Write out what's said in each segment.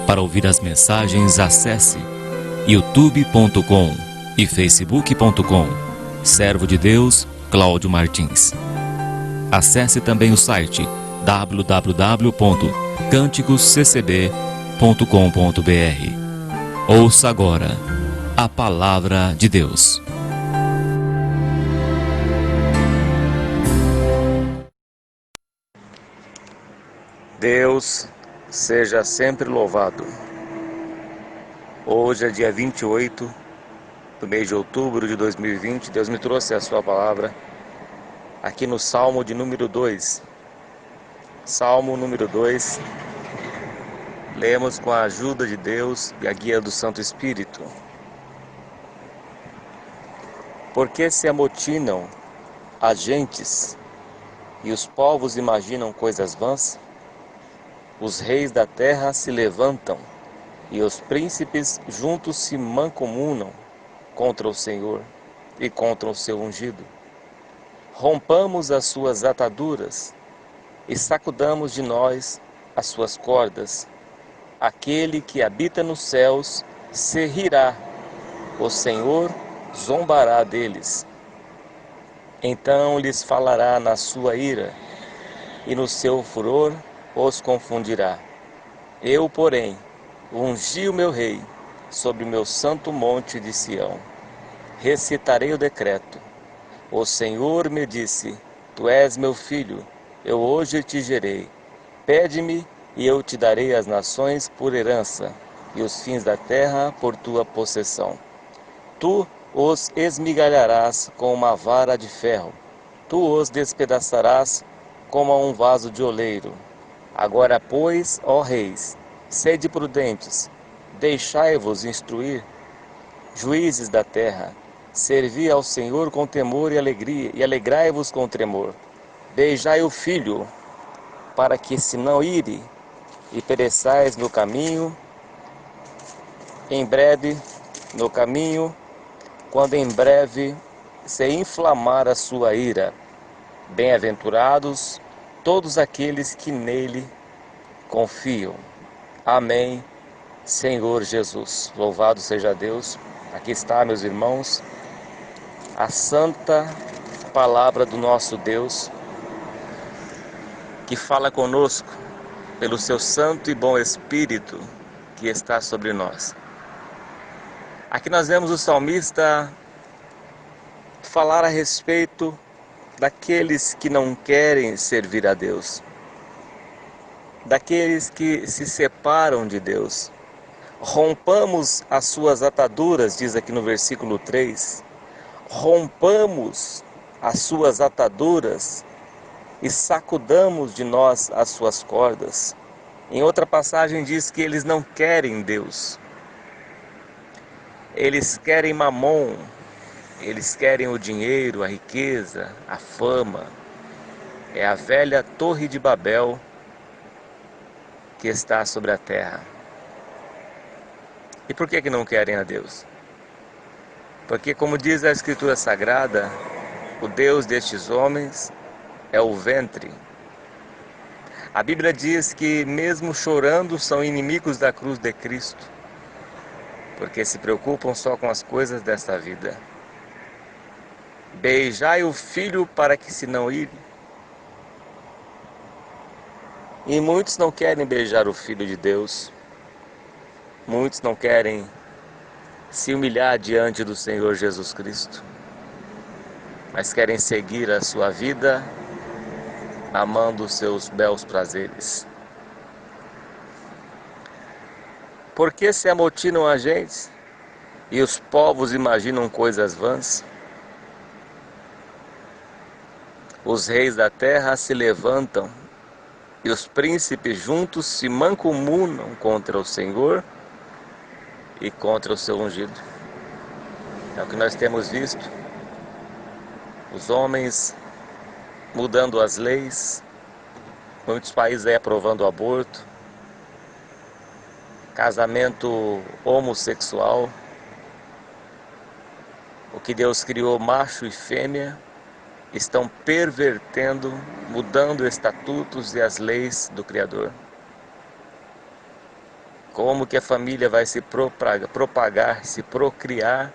Para ouvir as mensagens, acesse youtube.com e facebook.com. Servo de Deus, Cláudio Martins. Acesse também o site www.canticosccb.com.br. Ouça agora a Palavra de Deus. Deus seja sempre louvado. Hoje é dia 28 do mês de outubro de 2020. Deus me trouxe a sua palavra aqui no Salmo de número 2. Salmo número 2. Lemos com a ajuda de Deus e a guia do Santo Espírito. Porque se amotinam as gentes e os povos imaginam coisas vãs? Os reis da terra se levantam e os príncipes juntos se mancomunam contra o Senhor e contra o seu ungido. Rompamos as suas ataduras e sacudamos de nós as suas cordas. Aquele que habita nos céus se rirá, o Senhor zombará deles. Então lhes falará na sua ira e no seu furor os confundirá. Eu, porém, ungi o meu rei sobre o meu santo monte de Sião. Recitarei o decreto. O Senhor me disse: Tu és meu filho, eu hoje te gerei. Pede-me e eu te darei as nações por herança e os fins da terra por tua possessão. Tu os esmigalharás com uma vara de ferro. Tu os despedaçarás como a um vaso de oleiro. Agora, pois, ó reis, sede prudentes, deixai-vos instruir, juízes da terra, servi ao Senhor com temor e alegria, e alegrai-vos com tremor. Beijai o filho, para que se não ire, e pereçais no caminho, em breve, no caminho, quando em breve se inflamar a sua ira. Bem-aventurados todos aqueles que nele confiam. Amém, Senhor Jesus. Louvado seja Deus. Aqui está, meus irmãos, a santa palavra do nosso Deus, que fala conosco pelo seu santo e bom Espírito que está sobre nós. Aqui nós vemos o salmista falar a respeito daqueles que não querem servir a Deus, daqueles que se separam de Deus. Rompamos as suas ataduras, diz aqui no versículo 3. Rompamos as suas ataduras e sacudamos de nós as suas cordas. Em outra passagem diz que eles não querem Deus. Eles querem mamon, eles querem o dinheiro, a riqueza, a fama. É a velha Torre de Babel que está sobre a terra. E por que não querem a Deus? Porque, como diz a Escritura Sagrada, o Deus destes homens é o ventre. A Bíblia diz que, mesmo chorando, são inimigos da cruz de Cristo, porque se preocupam só com as coisas desta vida. Beijai o filho para que se não ire. E muitos não querem beijar o Filho de Deus. Muitos não querem se humilhar diante do Senhor Jesus Cristo, mas querem seguir a sua vida amando os seus belos prazeres. Por que se amotinam a gente e os povos imaginam coisas vãs? Os reis da terra se levantam e os príncipes juntos se mancomunam contra o Senhor e contra o seu ungido. É o que nós temos visto. Os homens mudando as leis, muitos países aí aprovando o aborto, casamento homossexual, o que Deus criou macho e fêmea, estão pervertendo, mudando estatutos e as leis do Criador. Como que a família vai se propagar, se procriar,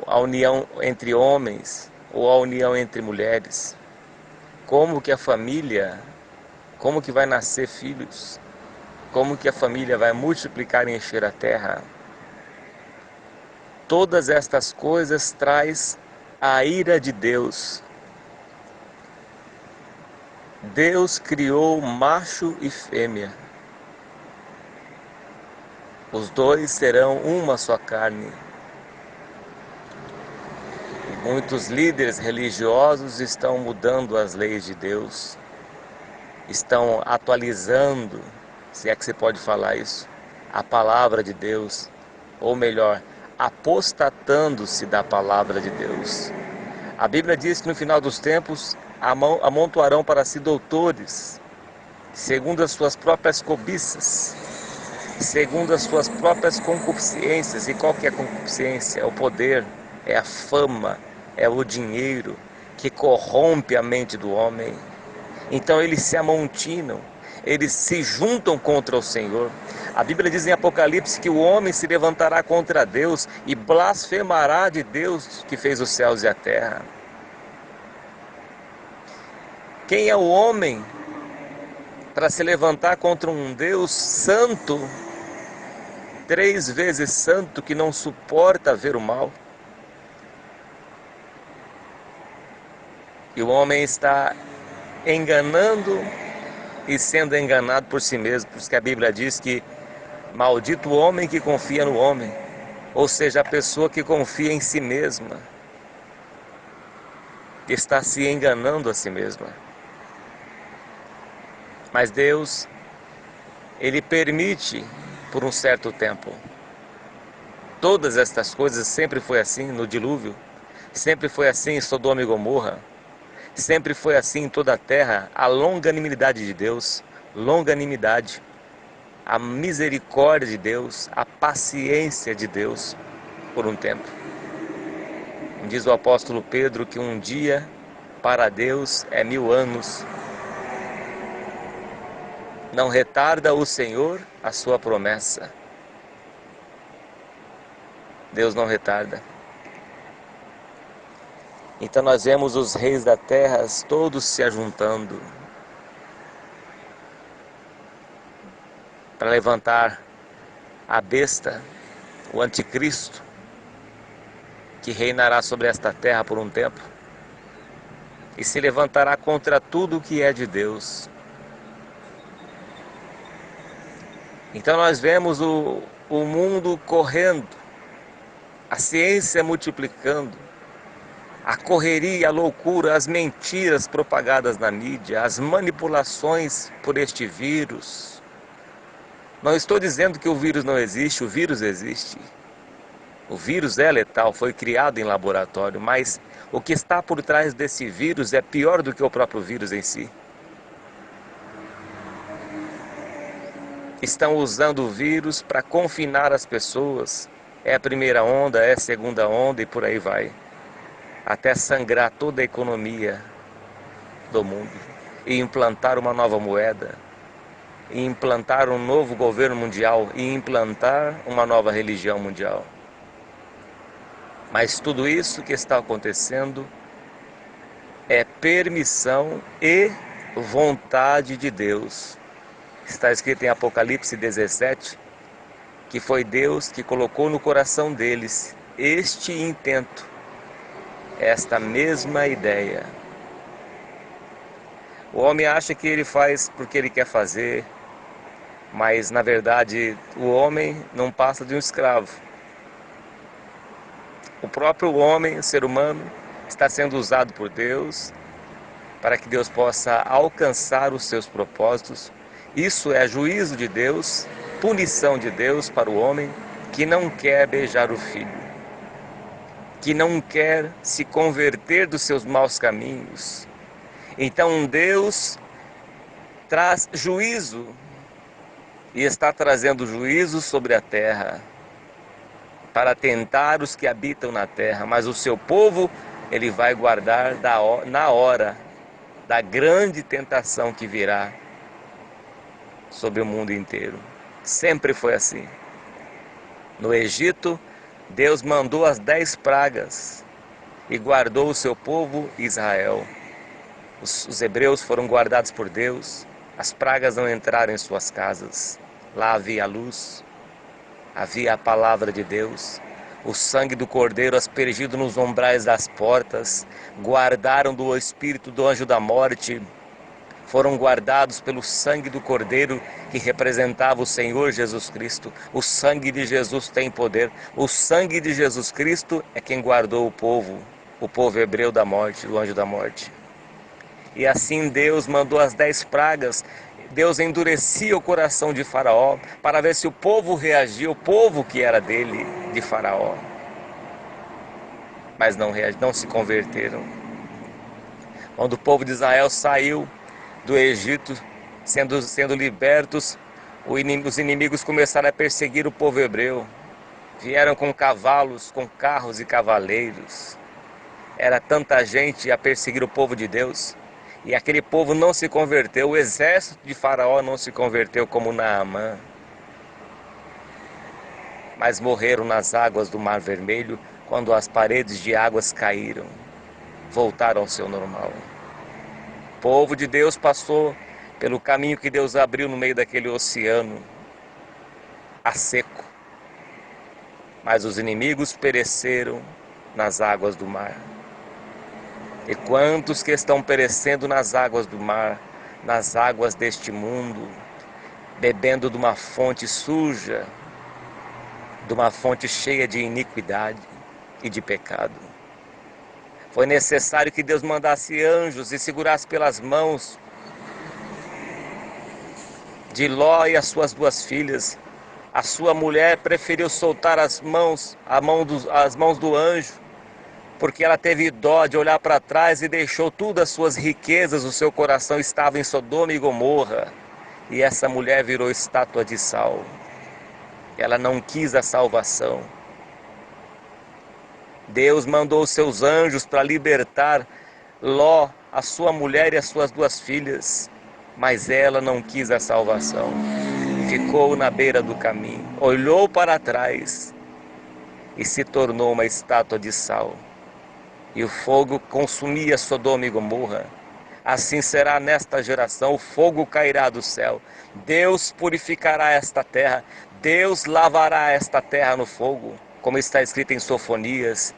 a união entre homens ou a união entre mulheres? Como que a família, como que vai nascer filhos? Como que a família vai multiplicar e encher a terra? Todas estas coisas traz a ira de Deus. Deus criou macho e fêmea. Os dois serão uma só carne. E muitos líderes religiosos estão mudando as leis de Deus. Estão atualizando, se é que se pode falar isso, a palavra de Deus. Ou melhor, apostatando-se da palavra de Deus. A Bíblia diz que no final dos tempos amontoarão para si doutores, segundo as suas próprias cobiças, segundo as suas próprias concupiscências. E qual que é a concupiscência? É o poder, é a fama, é o dinheiro que corrompe a mente do homem. Então eles se amontinam, eles se juntam contra o Senhor. A Bíblia diz em Apocalipse que o homem se levantará contra Deus e blasfemará de Deus que fez os céus e a terra. Quem é o homem para se levantar contra um Deus santo, 3 vezes santo, que não suporta ver o mal? E o homem está enganando e sendo enganado por si mesmo, porque a Bíblia diz que maldito o homem que confia no homem, ou seja, a pessoa que confia em si mesma, está se enganando a si mesma. Mas Deus, Ele permite por um certo tempo. Todas estas coisas sempre foi assim no dilúvio, sempre foi assim em Sodoma e Gomorra, sempre foi assim em toda a terra. A longanimidade de Deus, longanimidade, a misericórdia de Deus, a paciência de Deus por um tempo. Diz o apóstolo Pedro que um dia para Deus é 1000 anos. Não retarda o Senhor a sua promessa. Deus não retarda. Então nós vemos os reis da terra todos se ajuntando para levantar a besta, o anticristo, que reinará sobre esta terra por um tempo e se levantará contra tudo que é de Deus. Então nós vemos o mundo correndo, a ciência multiplicando, a correria, a loucura, as mentiras propagadas na mídia, as manipulações por este vírus. Não estou dizendo que o vírus não existe, o vírus existe. O vírus é letal, foi criado em laboratório, mas o que está por trás desse vírus é pior do que o próprio vírus em si. Estão usando o vírus para confinar as pessoas. É a primeira onda, é a segunda onda e por aí vai. Até sangrar toda a economia do mundo. E implantar uma nova moeda. E implantar um novo governo mundial. E implantar uma nova religião mundial. Mas tudo isso que está acontecendo é permissão e vontade de Deus. Está escrito em Apocalipse 17, que foi Deus que colocou no coração deles este intento, esta mesma ideia. O homem acha que ele faz porque ele quer fazer, mas na verdade o homem não passa de um escravo. O próprio homem, o ser humano, está sendo usado por Deus para que Deus possa alcançar os seus propósitos. Isso é juízo de Deus, punição de Deus para o homem que não quer beijar o filho, que não quer se converter dos seus maus caminhos. Então Deus traz juízo e está trazendo juízo sobre a terra para tentar os que habitam na terra, mas o seu povo Ele vai guardar na hora da grande tentação que virá sobre o mundo inteiro. Sempre foi assim. No Egito, Deus mandou as 10 pragas e guardou o seu povo Israel. Os hebreus foram guardados por Deus, as pragas não entraram em suas casas. Lá havia a luz, havia a palavra de Deus, o sangue do cordeiro aspergido nos umbrais das portas, guardaram do espírito do anjo da morte, foram guardados pelo sangue do cordeiro que representava o Senhor Jesus Cristo. O sangue de Jesus tem poder, o sangue de Jesus Cristo é quem guardou o povo hebreu da morte, do anjo da morte. E assim Deus mandou as 10 pragas. Deus endurecia o coração de Faraó para ver se o povo reagia, o povo que era dele, de Faraó. Mas não reagiram, não se converteram. Quando o povo de Israel saiu do Egito, sendo libertos, os inimigos começaram a perseguir o povo hebreu. Vieram com cavalos, com carros e cavaleiros. Era tanta gente a perseguir o povo de Deus. E aquele povo não se converteu, o exército de Faraó não se converteu como Naamã. Mas morreram nas águas do Mar Vermelho quando as paredes de águas caíram. Voltaram ao seu normal. O povo de Deus passou pelo caminho que Deus abriu no meio daquele oceano a seco. Mas os inimigos pereceram nas águas do mar. E quantos que estão perecendo nas águas do mar, nas águas deste mundo, bebendo de uma fonte suja, de uma fonte cheia de iniquidade e de pecado. Foi necessário que Deus mandasse anjos e segurasse pelas mãos de Ló e as suas 2 filhas. A sua mulher preferiu soltar as mãos do anjo, porque ela teve dó de olhar para trás e deixou todas as suas riquezas, o seu coração estava em Sodoma e Gomorra. E essa mulher virou estátua de sal. Ela não quis a salvação. Deus mandou os seus anjos para libertar Ló, a sua mulher e as suas 2 filhas. Mas ela não quis a salvação. Ficou na beira do caminho, olhou para trás e se tornou uma estátua de sal. E o fogo consumia Sodoma e Gomorra. Assim será nesta geração, o fogo cairá do céu. Deus purificará esta terra, Deus lavará esta terra no fogo, como está escrito em Sofonias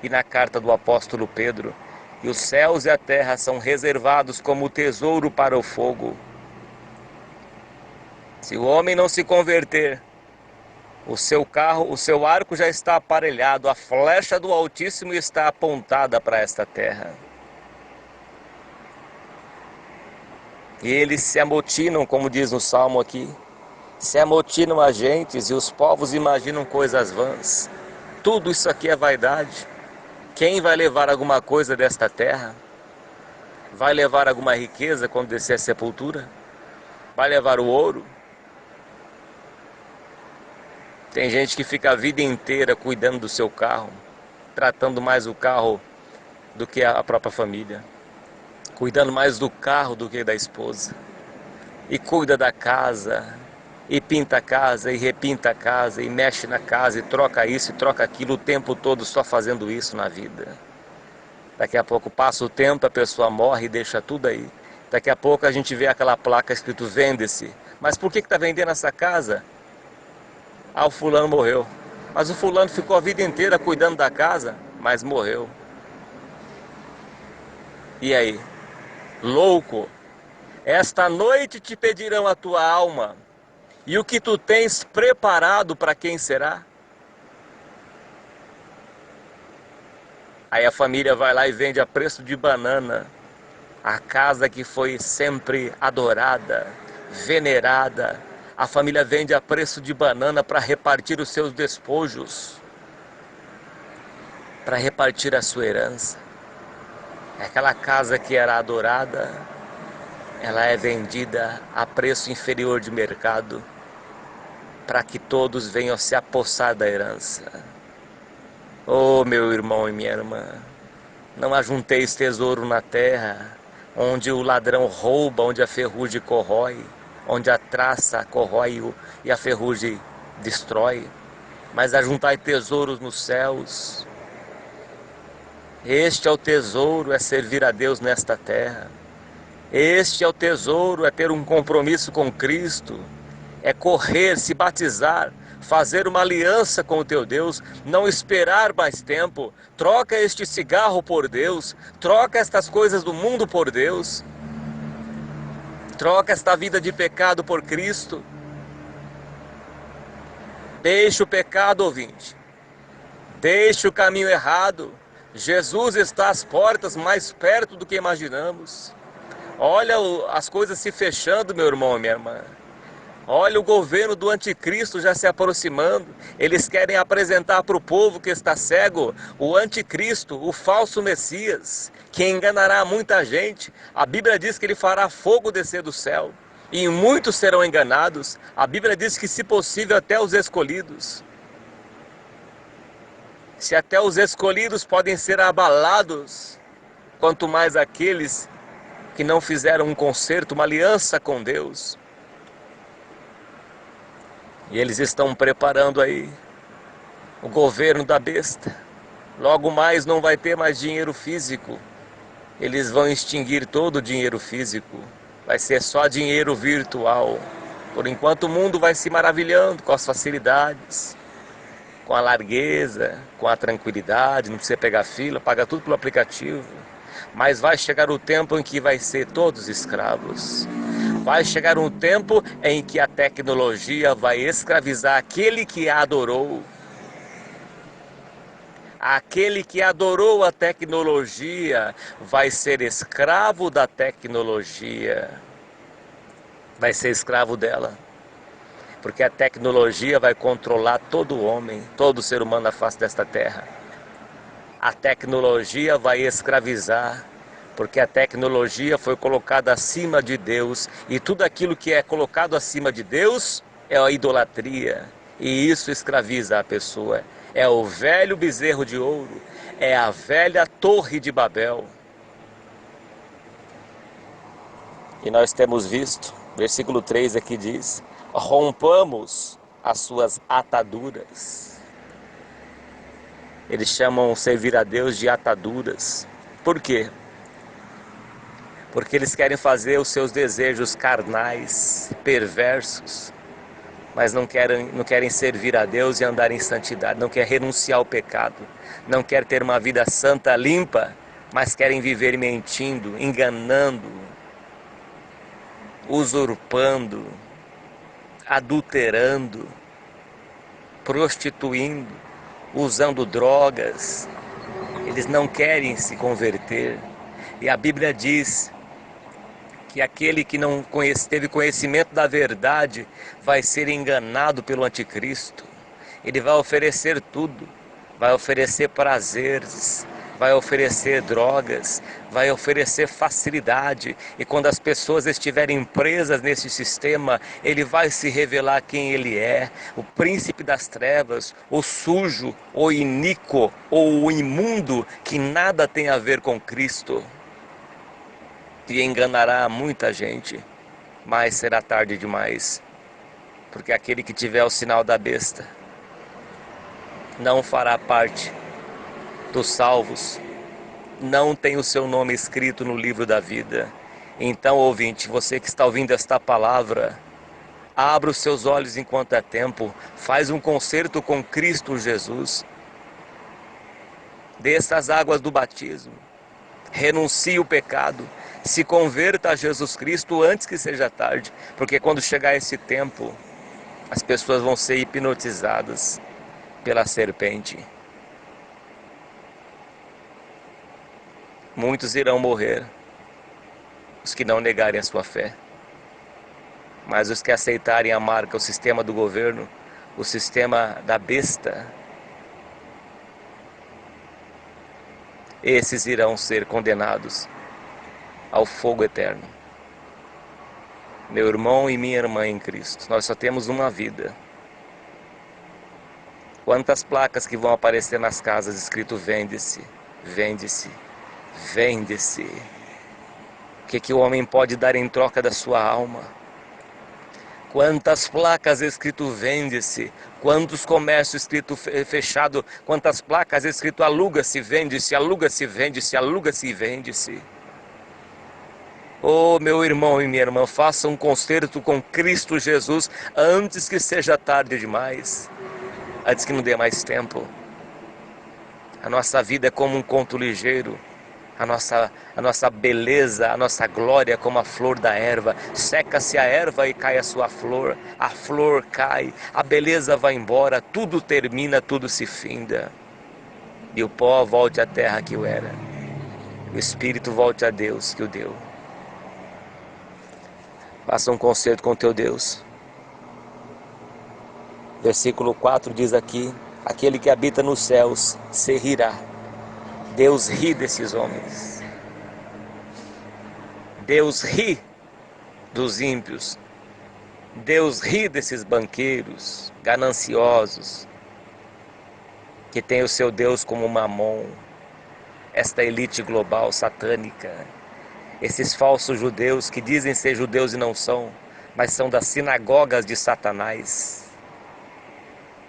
e na carta do apóstolo Pedro. E os céus e a terra são reservados como tesouro para o fogo. Se o homem não se converter, o seu arco já está aparelhado, a flecha do Altíssimo está apontada para esta terra. E eles se amotinam, como diz no Salmo aqui, se amotinam a gentes e os povos imaginam coisas vãs. Tudo isso aqui é vaidade. Quem vai levar alguma coisa desta terra? Vai levar alguma riqueza quando descer a sepultura? Vai levar o ouro? Tem gente que fica a vida inteira cuidando do seu carro, tratando mais o carro do que a própria família, cuidando mais do carro do que da esposa, e cuida da casa, e pinta a casa, e repinta a casa, e mexe na casa, e troca isso, e troca aquilo, o tempo todo só fazendo isso na vida. Daqui a pouco passa o tempo, a pessoa morre e deixa tudo aí. Daqui a pouco a gente vê aquela placa escrito vende-se. Mas por que está vendendo essa casa? Ah, o fulano morreu. Mas o fulano ficou a vida inteira cuidando da casa, mas morreu. E aí? Louco, esta noite te pedirão a tua alma, e o que tu tens preparado para quem será? Aí a família vai lá e vende a preço de banana a casa que foi sempre adorada, venerada. A família vende a preço de banana para repartir os seus despojos, para repartir a sua herança. Aquela casa que era adorada, ela é vendida a preço inferior de mercado, para que todos venham se apossar da herança. Oh, meu irmão e minha irmã, não ajunteis tesouro na terra, onde o ladrão rouba, onde a ferrugem corrói. onde a traça corrói e a ferrugem destrói, mas ajuntai tesouros nos céus. Este é o tesouro, é servir a Deus nesta terra. Este é o tesouro, é ter um compromisso com Cristo, é correr, se batizar, fazer uma aliança com o teu Deus, não esperar mais tempo. Troca este cigarro por Deus, troca estas coisas do mundo por Deus, troca esta vida de pecado por Cristo. Deixa o pecado, ouvinte, deixa o caminho errado. Jesus está às portas, mais perto do que imaginamos. Olha as coisas se fechando, meu irmão e minha irmã. Olha o governo do anticristo já se aproximando. Eles querem apresentar para o povo que está cego o anticristo, o falso Messias, que enganará muita gente. A Bíblia diz que ele fará fogo descer do céu, e muitos serão enganados. A Bíblia diz que, se possível, até os escolhidos. Se até os escolhidos podem ser abalados, quanto mais aqueles que não fizeram um concerto, uma aliança com Deus. E eles estão preparando aí o governo da besta. Logo mais não vai ter mais dinheiro físico. Eles vão extinguir todo o dinheiro físico. Vai ser só dinheiro virtual. Por enquanto o mundo vai se maravilhando com as facilidades, com a largueza, com a tranquilidade. Não precisa pegar fila, paga tudo pelo aplicativo. Mas vai chegar o tempo em que vai ser todos escravos. Vai chegar um tempo em que a tecnologia vai escravizar aquele que a adorou. Aquele que adorou a tecnologia vai ser escravo da tecnologia. Vai ser escravo dela. Porque a tecnologia vai controlar todo homem, todo ser humano na face desta terra. A tecnologia vai escravizar, porque a tecnologia foi colocada acima de Deus, e tudo aquilo que é colocado acima de Deus é a idolatria, e isso escraviza a pessoa. É o velho bezerro de ouro, é a velha torre de Babel. E nós temos visto, versículo 3 aqui diz: rompamos as suas ataduras. Eles chamam servir a Deus de ataduras. Por quê? Porque eles querem fazer os seus desejos carnais, perversos, mas não querem servir a Deus e andar em santidade, não querem renunciar ao pecado, não querem ter uma vida santa, limpa, mas querem viver mentindo, enganando, usurpando, adulterando, prostituindo, usando drogas. Eles não querem se converter. E a Bíblia diz que aquele que não teve conhecimento da verdade vai ser enganado pelo anticristo. Ele vai oferecer tudo, vai oferecer prazeres, vai oferecer drogas, vai oferecer facilidade. E quando as pessoas estiverem presas nesse sistema, ele vai se revelar quem ele é: o príncipe das trevas, o sujo, o iníquo ou o imundo, que nada tem a ver com Cristo. E enganará muita gente, mas será tarde demais, porque aquele que tiver o sinal da besta não fará parte dos salvos, não tem o seu nome escrito no livro da vida. Então, ouvinte, você que está ouvindo esta palavra, abra os seus olhos enquanto é tempo, faz um concerto com Cristo Jesus, desça as águas do batismo, renuncie o pecado, se converta a Jesus Cristo antes que seja tarde, porque quando chegar esse tempo, as pessoas vão ser hipnotizadas pela serpente. Muitos irão morrer, os que não negarem a sua fé. Mas os que aceitarem a marca, o sistema do governo, o sistema da besta, esses irão ser condenados ao fogo eterno. Meu irmão e minha irmã em Cristo, nós só temos uma vida. Quantas placas que vão aparecer nas casas escrito vende-se, vende-se, vende-se. O que o homem pode dar em troca da sua alma? Quantas placas escrito vende-se, quantos comércios escrito fechado, quantas placas escrito aluga-se, vende-se, aluga-se, vende-se, aluga-se e vende-se. Oh, meu irmão e minha irmã, faça um concerto com Cristo Jesus antes que seja tarde demais, antes que não dê mais tempo. A nossa vida é como um conto ligeiro. A nossa beleza, a nossa glória é como a flor da erva. Seca-se a erva e cai a sua flor. A flor cai, a beleza vai embora, tudo termina, tudo se finda. E o pó volte à terra que o era. O espírito volte a Deus que o deu. Faça um concerto com teu Deus. Versículo 4 diz aqui: aquele que habita nos céus se rirá. Deus ri desses homens. Deus ri dos ímpios. Deus ri desses banqueiros gananciosos que tem o seu Deus como Mamon, esta elite global satânica, esses falsos judeus que dizem ser judeus e não são, mas são das sinagogas de Satanás,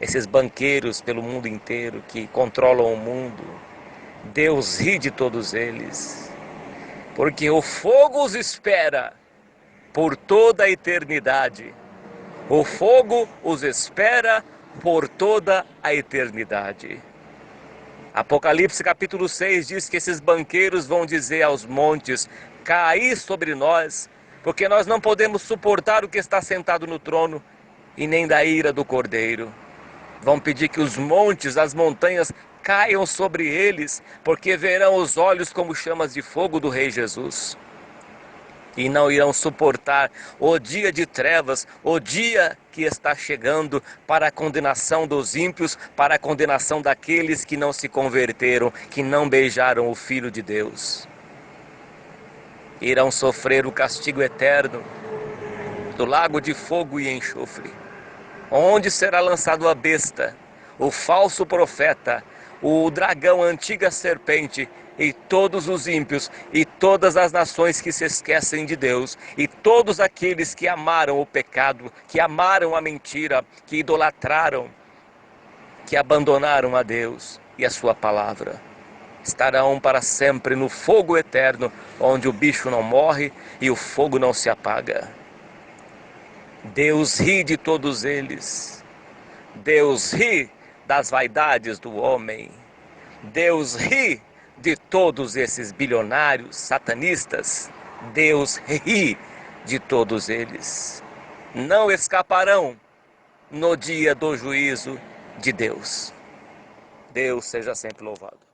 esses banqueiros pelo mundo inteiro que controlam o mundo. Deus ri de todos eles, porque o fogo os espera por toda a eternidade. O fogo os espera por toda a eternidade. Apocalipse capítulo 6 diz que esses banqueiros vão dizer aos montes: caí sobre nós, porque nós não podemos suportar o que está sentado no trono e nem da ira do Cordeiro. Vão pedir que os montes, as montanhas caiam sobre eles, porque verão os olhos como chamas de fogo do Rei Jesus. E não irão suportar o dia de trevas, o dia que está chegando para a condenação dos ímpios, para a condenação daqueles que não se converteram, que não beijaram o Filho de Deus. Irão sofrer o castigo eterno do lago de fogo e enxofre, onde será lançado a besta, o falso profeta, o dragão, a antiga serpente, e todos os ímpios, e todas as nações que se esquecem de Deus, e todos aqueles que amaram o pecado, que amaram a mentira, que idolatraram, que abandonaram a Deus e a sua palavra, estarão para sempre no fogo eterno, onde o bicho não morre e o fogo não se apaga. Deus ri de todos eles. Deus ri das vaidades do homem. Deus ri de todos esses bilionários satanistas. Deus ri de todos eles. Não escaparão no dia do juízo de Deus. Deus seja sempre louvado.